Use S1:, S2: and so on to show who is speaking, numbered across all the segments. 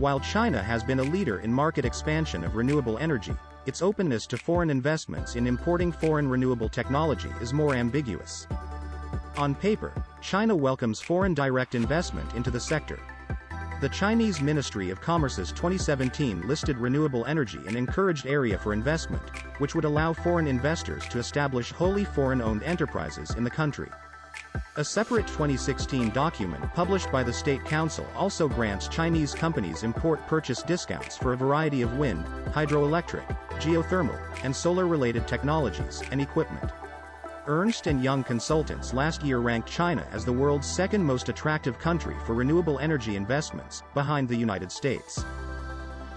S1: While China has been a leader in market expansion of renewable energy, its openness to foreign investments in importing foreign renewable technology is more ambiguous. On paper, China welcomes foreign direct investment into the sector. The Chinese Ministry of Commerce's 2017 listed renewable energy an encouraged area for investment, which would allow foreign investors to establish wholly foreign-owned enterprises in the country. A separate 2016 document published by the State Council also grants Chinese companies import purchase discounts for a variety of wind, hydroelectric, geothermal, and solar-related technologies and equipment. Ernst Young consultants last year ranked China as the world's second most attractive country for renewable energy investments, behind the United States.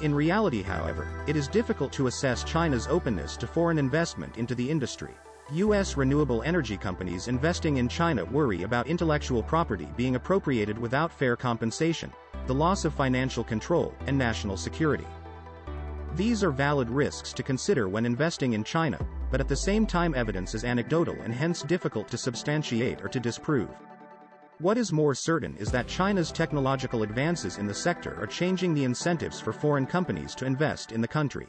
S1: In reality, however, it is difficult to assess China's openness to foreign investment into the industry. U.S. renewable energy companies investing in China worry about intellectual property being appropriated without fair compensation, the loss of financial control, and national security. These are valid risks to consider when investing in China, but at the same time evidence is anecdotal and hence difficult to substantiate or to disprove. What is more certain is that China's technological advances in the sector are changing the incentives for foreign companies to invest in the country.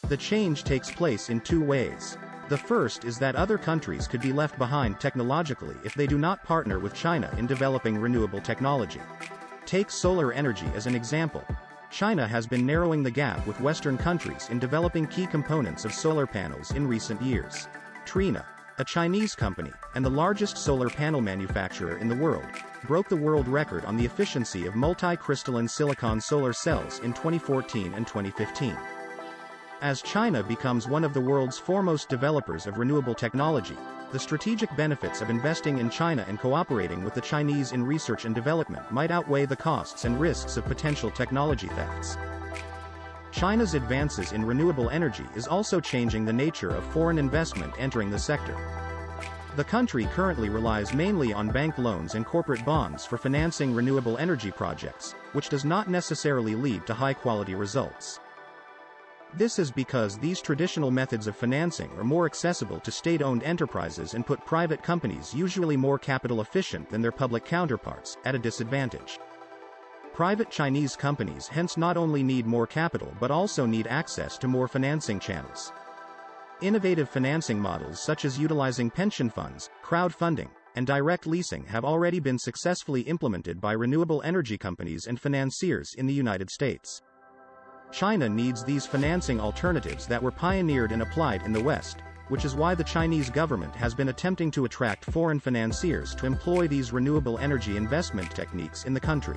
S1: The change takes place in two ways. The first is that other countries could be left behind technologically if they do not partner with China in developing renewable technology. Take solar energy as an example. China has been narrowing the gap with Western countries in developing key components of solar panels in recent years. Trina, a Chinese company, and the largest solar panel manufacturer in the world, broke the world record on the efficiency of multi-crystalline silicon solar cells in 2014 and 2015. As China becomes one of the world's foremost developers of renewable technology, the strategic benefits of investing in China and cooperating with the Chinese in research and development might outweigh the costs and risks of potential technology thefts. China's advances in renewable energy is also changing the nature of foreign investment entering the sector. The country currently relies mainly on bank loans and corporate bonds for financing renewable energy projects, which does not necessarily lead to high-quality results. This is because these traditional methods of financing are more accessible to state-owned enterprises and put private companies, usually more capital efficient than their public counterparts, at a disadvantage. Private Chinese companies hence not only need more capital but also need access to more financing channels. Innovative financing models such as utilizing pension funds, crowdfunding, and direct leasing have already been successfully implemented by renewable energy companies and financiers in the United States. China needs these financing alternatives that were pioneered and applied in the West, which is why the Chinese government has been attempting to attract foreign financiers to employ these renewable energy investment techniques in the country.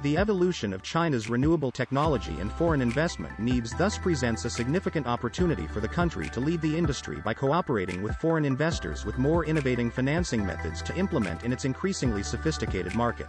S1: The evolution of China's renewable technology and foreign investment needs thus presents a significant opportunity for the country to lead the industry by cooperating with foreign investors with more innovative financing methods to implement in its increasingly sophisticated market.